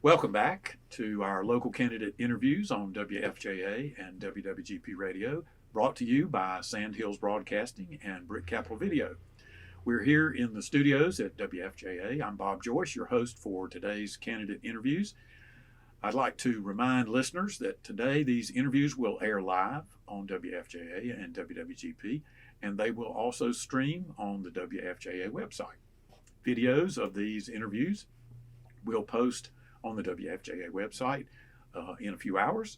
Welcome back to our local candidate interviews on WFJA and WWGP Radio, brought to you by Sandhills Broadcasting and Brick Capital Video. We're here in the studios at WFJA. I'm Bob Joyce, your host for today's candidate interviews. I'd like to remind listeners that today these interviews will air live on WFJA and WWGP, and they will also stream on the WFJA website. Videos of these interviews will post on the WFJA website in a few hours.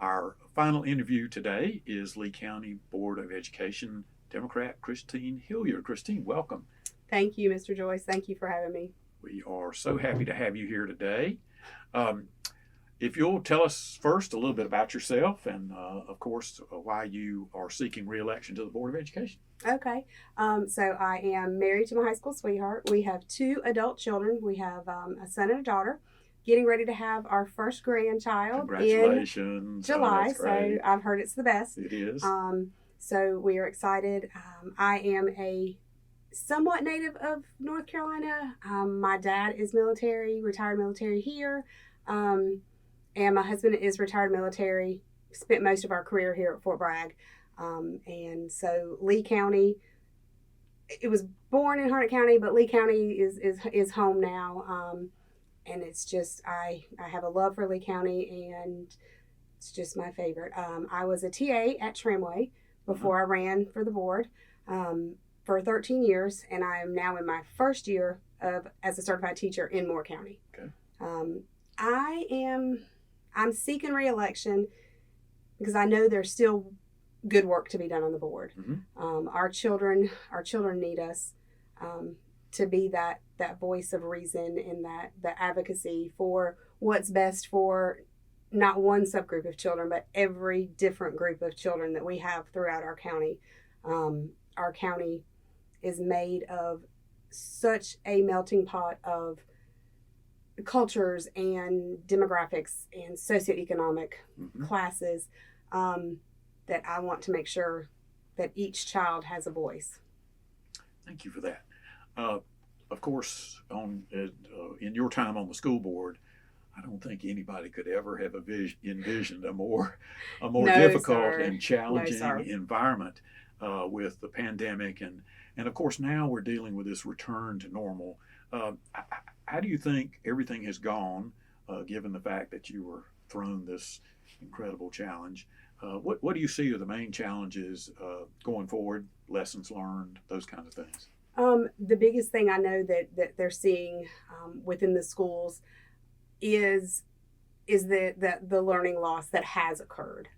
Our final interview today is Lee County Board of Education Democrat Cristine Hilliard. Cristine, welcome. Thank you, Mr. Joyce. Thank you for having me. We are so happy to have you here today. If you'll tell us first a little bit about yourself and, of course, why you are seeking re-election to the Board of Education. Okay. So I am married to my high school sweetheart. We have two adult children. We have a son and a daughter. Getting ready to have our first grandchild in July. So I've heard it's the best. It is. So we are excited. I am a somewhat native of North Carolina. My dad is military, retired military here. And my husband is retired military, spent most of our career here at Fort Bragg. And so Lee County, it was born in Harnett County, but Lee County is home now. And it's just, I have a love for Lee County, and it's just my favorite. I was a TA at Tramway before I ran for the board for 13 years, and I am now in my first year as a certified teacher in Moore County. Okay. I'm seeking re-election because I know there's still good work to be done on the board. Mm-hmm. Our children need us to be that voice of reason and the advocacy for what's best for not one subgroup of children, but every different group of children that we have throughout our county. Our county is made of such a melting pot of cultures and demographics and socioeconomic classes that I want to make sure that each child has a voice. Thank you for that. Of course, in your time on the school board, I don't think anybody could ever have envisioned a more difficult and challenging environment with the pandemic, and of course now we're dealing with this return to normal. How do you think everything has gone, given the fact that you were thrown this incredible challenge? What do you see are the main challenges going forward? Lessons learned, those kinds of things. The biggest thing I know that they're seeing within the schools is the learning loss that has occurred.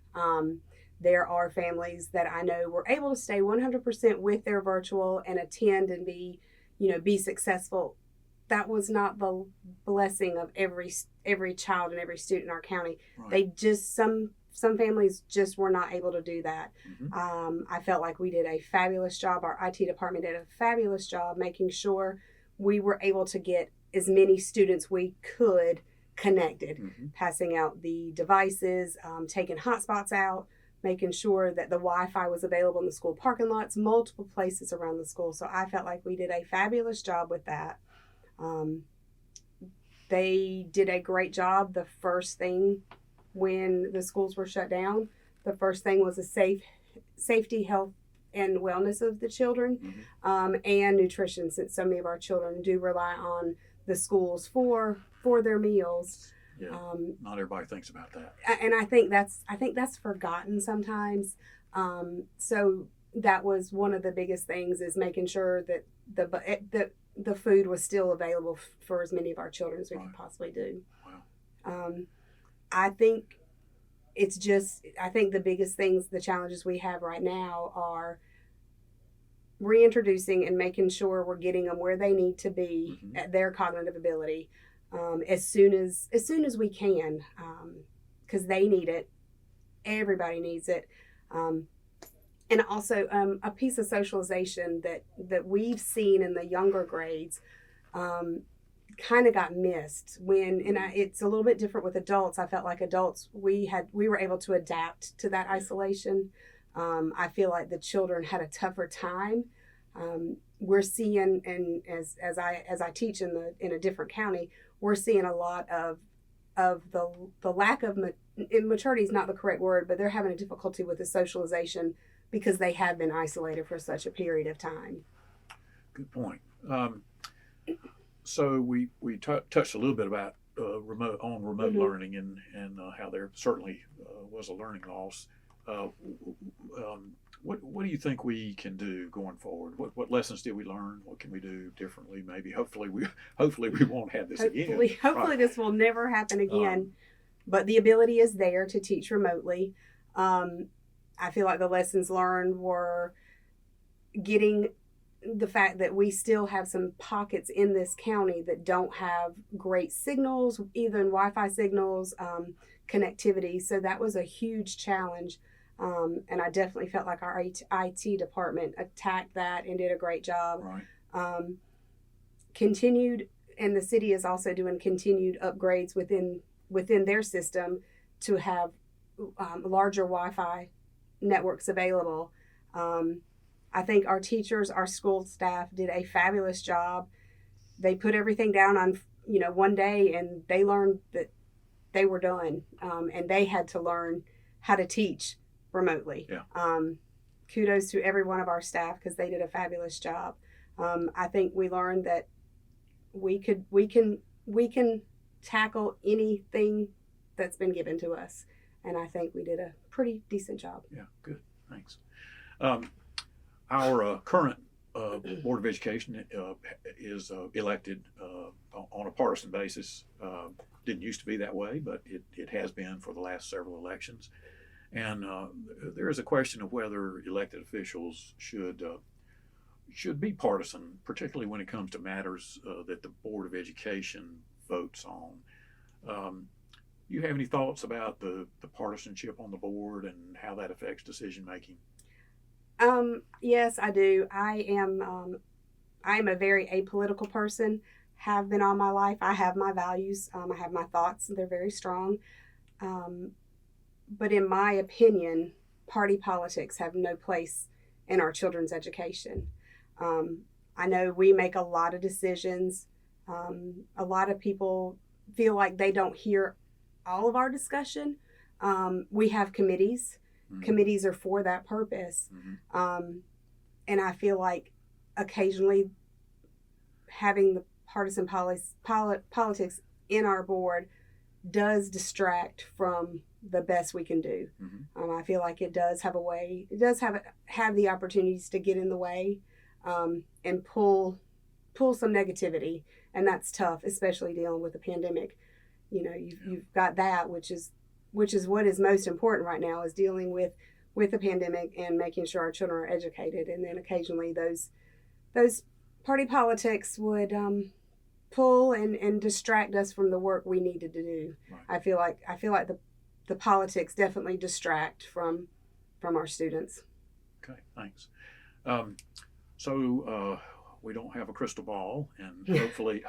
There are families that I know were able to stay 100% with their virtual and attend and be successful. That was not the blessing of every child and every student in our county. Right. They just some families just were not able to do that. Mm-hmm. I felt like we did a fabulous job. Our IT department did a fabulous job making sure we were able to get as many students we could connected, passing out the devices, taking hotspots out, making sure that the Wi-Fi was available in the school parking lots, multiple places around the school. So I felt like we did a fabulous job with that. They did a great job. The first thing when the schools were shut down, the first thing was a safety, health, and wellness of the children, and nutrition, since so many of our children do rely on the schools for their meals. Yeah, not everybody thinks about that, and I think that's forgotten sometimes. So that was one of the biggest things, is making sure that the food was still available for as many of our children as we could possibly do. Wow. I think the biggest things, the challenges we have right now, are reintroducing and making sure we're getting them where they need to be at their cognitive ability as soon as we can, because they need it. Everybody needs it. And also a piece of socialization that we've seen in the younger grades kind of got missed it's a little bit different with adults. I felt like adults, we were able to adapt to that isolation. I feel like the children had a tougher time. We're seeing, and as I teach in a different county, we're seeing a lot of of the lack of maturity is not the correct word, but they're having a difficulty with the socialization because they have been isolated for such a period of time. Good point. So we touched a little bit about remote Mm-hmm. learning and how there certainly was a learning loss. What do you think we can do going forward? What lessons did we learn? What can we do differently? Maybe hopefully we won't have this again. Hopefully Right. this will never happen again. But the ability is there to teach remotely. I feel like the lessons learned were getting the fact that we still have some pockets in this county that don't have great signals, even Wi-Fi signals, connectivity. So that was a huge challenge. And I definitely felt like our IT department attacked that and did a great job. Right. Continued, and the city is also doing continued upgrades within their system to have larger Wi-Fi networks available. I think our teachers, our school staff did a fabulous job. They put everything down on one day, and they learned that they were done, and they had to learn how to teach remotely. Yeah. Kudos to every one of our staff because they did a fabulous job. I think we learned that we can tackle anything that's been given to us, and I think we did a pretty decent job. Yeah. Good. Thanks. Our current Board of Education is elected on a partisan basis. Didn't used to be that way, but it has been for the last several elections. And there is a question of whether elected officials should be partisan, particularly when it comes to matters that the Board of Education votes on. You have any thoughts about the partisanship on the board and how that affects decision making? Yes, I do. I'm a very apolitical person, have been all my life. I have my values. I have my thoughts. They're very strong. But in my opinion, party politics have no place in our children's education. I know we make a lot of decisions. A lot of people feel like they don't hear all of our discussion. We have committees. Mm-hmm. Committees are for that purpose. Mm-hmm. And I feel like occasionally having the partisan politics in our board does distract from the best we can do. Mm-hmm. I feel like it does have have the opportunities to get in the way and pull some negativity, and that's tough, especially dealing with the pandemic. You've got that, which is what is most important right now, is dealing with the pandemic and making sure our children are educated. And then occasionally those party politics would pull and distract us from the work we needed to do. Right. I feel like the politics definitely distract from our students. Okay, thanks. So we don't have a crystal ball, and hopefully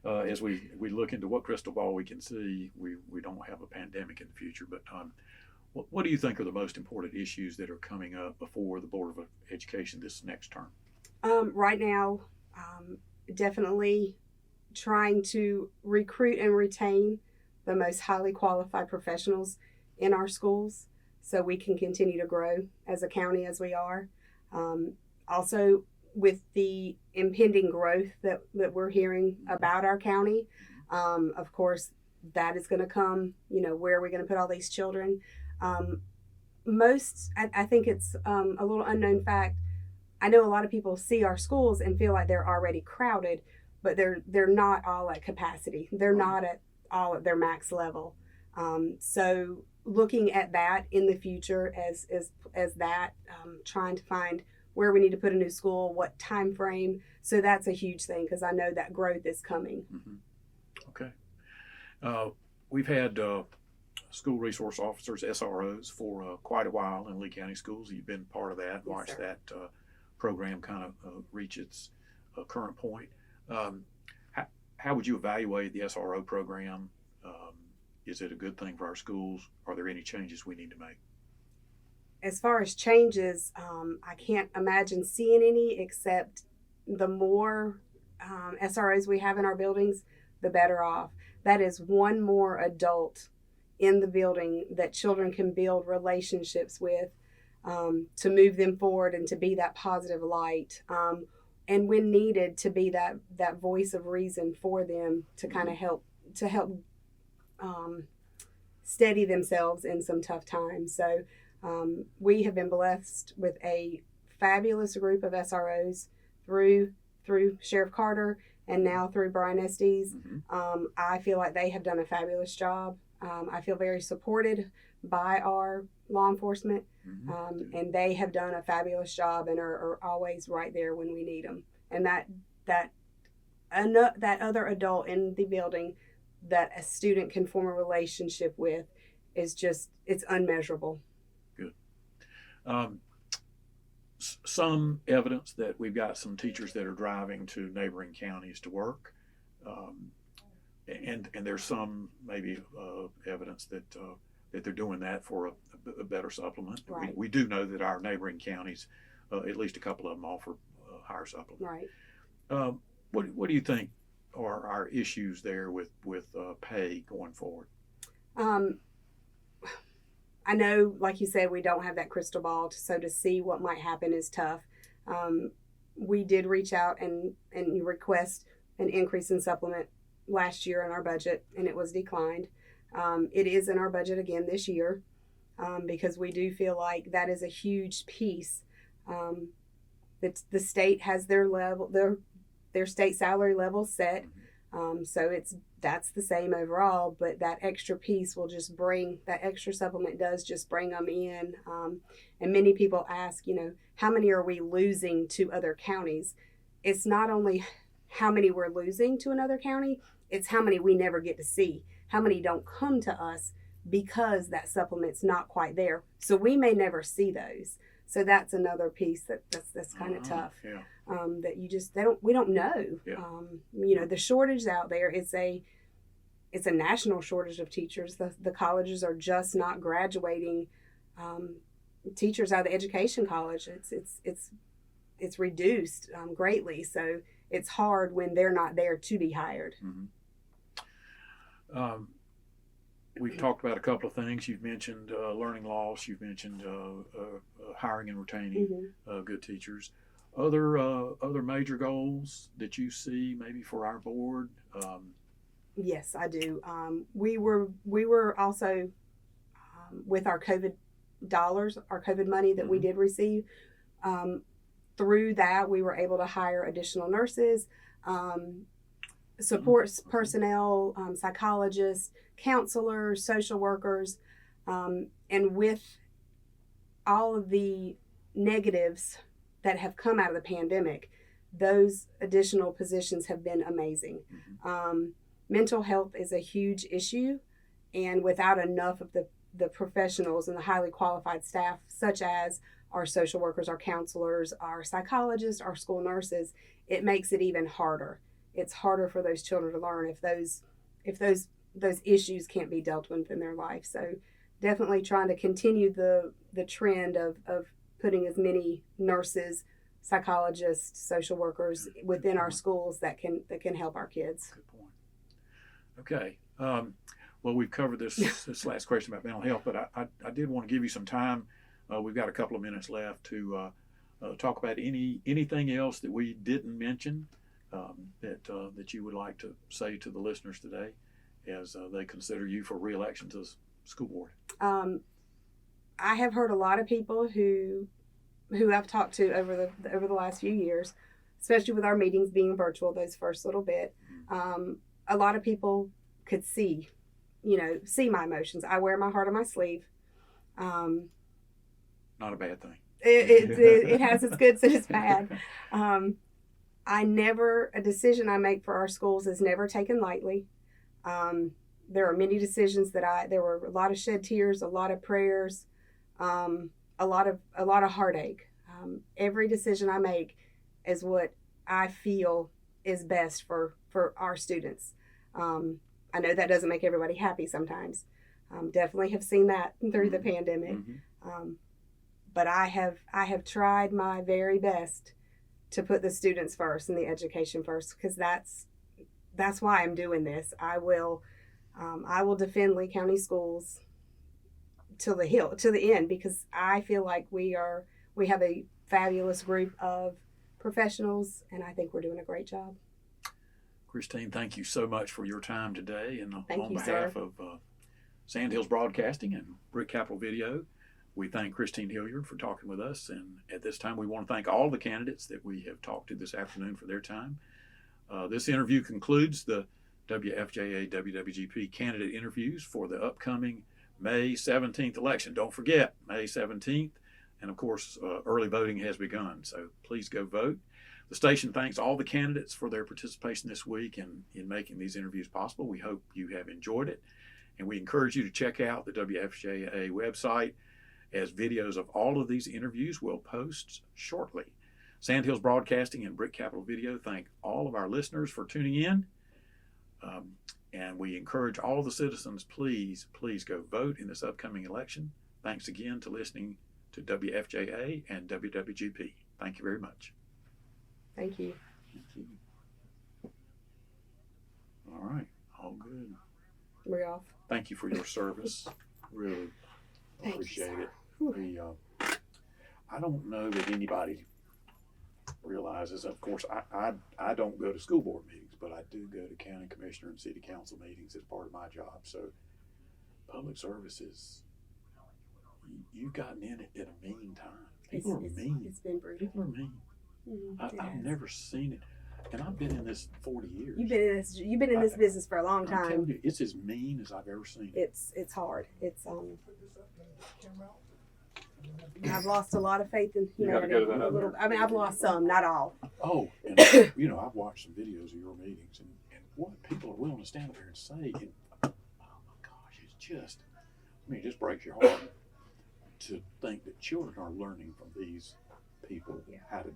as we look into what crystal ball we can see, we don't have a pandemic in the future. But what do you think are the most important issues that are coming up before the Board of Education this next term? Right now, definitely trying to recruit and retain the most highly qualified professionals in our schools so we can continue to grow as a county as we are. Also, with the impending growth that we're hearing about our county, of course, that is going to come, where are we going to put all these children? I think it's a little unknown fact. I know a lot of people see our schools and feel like they're already crowded, but they're not all at capacity. They're not all at their max level. So looking at that in the future as that, trying to find where we need to put a new school, what time frame. So that's a huge thing because I know that growth is coming. Mm-hmm. Okay. We've had school resource officers, SROs, for quite a while in Lee County Schools. You've been part of that, watched that program kind of reach its current point. How would you evaluate the SRO program? Is it a good thing for our schools? Are there any changes we need to make? As far as changes, I can't imagine seeing any, except the more SROs we have in our buildings, the better off. that is one more adult in the building that children can build relationships with, to move them forward and to be that positive light. And when needed, to be that voice of reason for them to kind of help steady themselves in some tough times. So we have been blessed with a fabulous group of SROs through Sheriff Carter and now through Brian Estes. I feel like they have done a fabulous job. I feel very supported by our law enforcement, and they have done a fabulous job and are always right there when we need them. And that other adult in the building that a student can form a relationship with is just, it's unmeasurable. Good. Some evidence that we've got some teachers that are driving to neighboring counties to work, and there's some maybe evidence that they're doing that for a better supplement. Right. We do know that our neighboring counties, at least a couple of them, offer higher supplement. Right. What do you think are our issues there with pay going forward? I know, like you said, we don't have that crystal ball, so to see what might happen is tough. We did reach out and request an increase in supplement last year in our budget, and it was declined. It is in our budget again this year, because we do feel like that is a huge piece. The state has their level, their state salary level set, so that's the same overall, but that extra piece will just bring, that extra supplement does just bring them in. And many people ask, how many are we losing to other counties? It's not only how many we're losing to another county, it's how many we never get to see. How many don't come to us because that supplement's not quite there. So we may never see those. So that's another piece that's kind of tough. Yeah. That we don't know. Yeah. The shortage out there, it's a national shortage of teachers. The colleges are just not graduating teachers out of the education college. It's reduced greatly. So it's hard when they're not there to be hired. We've talked about a couple of things. You've mentioned learning loss. You've mentioned hiring and retaining good teachers. Other major goals that you see maybe for our board? Yes, I do. We were also with our COVID dollars, our COVID money that we did receive. Through that, we were able to hire additional nurses, support personnel, psychologists, counselors, social workers, and with all of the negatives that have come out of the pandemic, those additional positions have been amazing. Mental health is a huge issue, and without enough of the professionals and the highly qualified staff, such as our social workers, our counselors, our psychologists, our school nurses, it makes it even harder. It's harder for those children to learn if those issues can't be dealt with in their life. So definitely trying to continue the trend of putting as many nurses, psychologists, social workers within our schools that can help our kids. Good point. Okay. Well, we've covered this last question about mental health, but I did want to give you some time. We've got a couple of minutes left to talk about anything else that we didn't mention that you would like to say to the listeners today as they consider you for re-election to the school board. I have heard a lot of people who I've talked to over the last few years, especially with our meetings being virtual, those first little bit. A lot of people could see my emotions. I wear my heart on my sleeve. Not a bad thing. It has its goods and its bad. A decision I make for our schools is never taken lightly. There are many decisions there were a lot of shed tears, a lot of prayers, a lot of heartache. Every decision I make is what I feel is best for our students. I know that doesn't make everybody happy sometimes. Definitely have seen that through the pandemic. But I have tried my very best to put the students first and the education first, because that's why I'm doing this. I will I will defend Lee County Schools till the end, because I feel like we have a fabulous group of professionals, and I think we're doing a great job. Cristine, thank you so much for your time today, and Thank on you, behalf sir. of Sandhills Broadcasting and Brick Capital Video, we thank Cristine Hilliard for talking with us. And at this time, we want to thank all the candidates that we have talked to this afternoon for their time. This interview concludes the WFJA WWGP candidate interviews for the upcoming May 17th election. Don't forget, May 17th. And of course, early voting has begun, so please go vote. The station thanks all the candidates for their participation this week in making these interviews possible. We hope you have enjoyed it, and we encourage you to check out the WFJA website, as videos of all of these interviews will post shortly. Sandhills Broadcasting and Brick Capital Video thank all of our listeners for tuning in. And we encourage all the citizens, please go vote in this upcoming election. Thanks again to listening to WFJA and WWGP. Thank you very much. Thank you. Thank you. All right, all good. We're off. Thank you for your service. Really Thank you, appreciate sir. it. We, I don't know that anybody realizes, of course, I don't go to school board meetings, but I do go to county commissioner and city council meetings as part of my job. So public service is, you've gotten in it at a mean time. People are mean. It's been brutal. People are mean. I've never seen it, and I've been in this 40 years. You've been in this business for a long I'm telling time. you, it's as mean as I've ever seen it. It's hard. I've lost a lot of faith in humanity. I've lost some, not all. Oh, and I've watched some videos of your meetings, and what people are willing to stand up there and say, and, oh my gosh, it's just, it just breaks your heart to think that children are learning from these people how to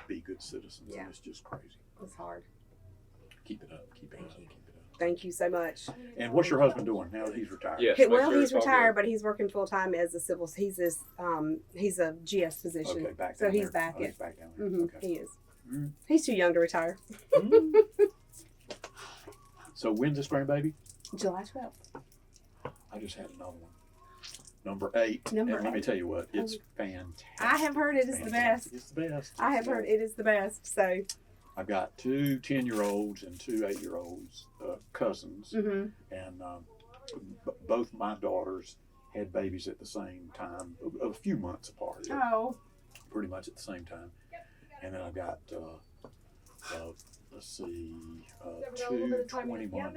be good citizens. Yeah. And it's just crazy. It's hard. Keep it up. Keep it up. Keep it up. Thank you so much. And what's your husband doing now that he's retired? Yes. Well, sure he's it's all retired, good. but he's working full time as a civil. He's a GS position. Okay, back So down he's there. back He's at. back down there. Mm-hmm, Okay. He is. Mm. He's too young to retire. Mm. So when's this grandbaby? July 12th. I just had another one. Number 8. Number and let me 8. tell you what, it's fantastic. I have heard it is the best. It's the best. I have heard it is the best. So. I've got 2 10-year-olds and 2 8-year-olds cousins, Mm-hmm. and both my daughters had babies at the same time, a few months apart, Oh. pretty much at the same time. And then I've got, let's see, 2 21-month-olds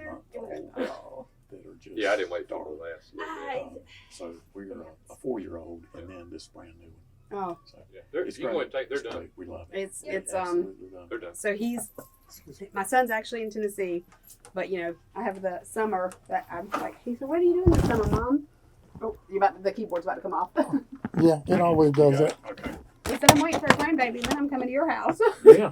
that are just. Yeah, I didn't wait till the last little bit. So we're a 4-year-old, and then this brand new one. Oh. So Yeah, they're, it's you can great. go and take. They're It's done. great. We love it. It's Absolutely love it. They're done. So my son's actually in Tennessee, but I have the summer that I'm like, he said, what are you doing this summer, Mom? Oh, the keyboard's about to come off. Yeah, it always does Yeah, that. okay. He said, I'm waiting for a grandbaby, and then I'm coming to your house. Yeah,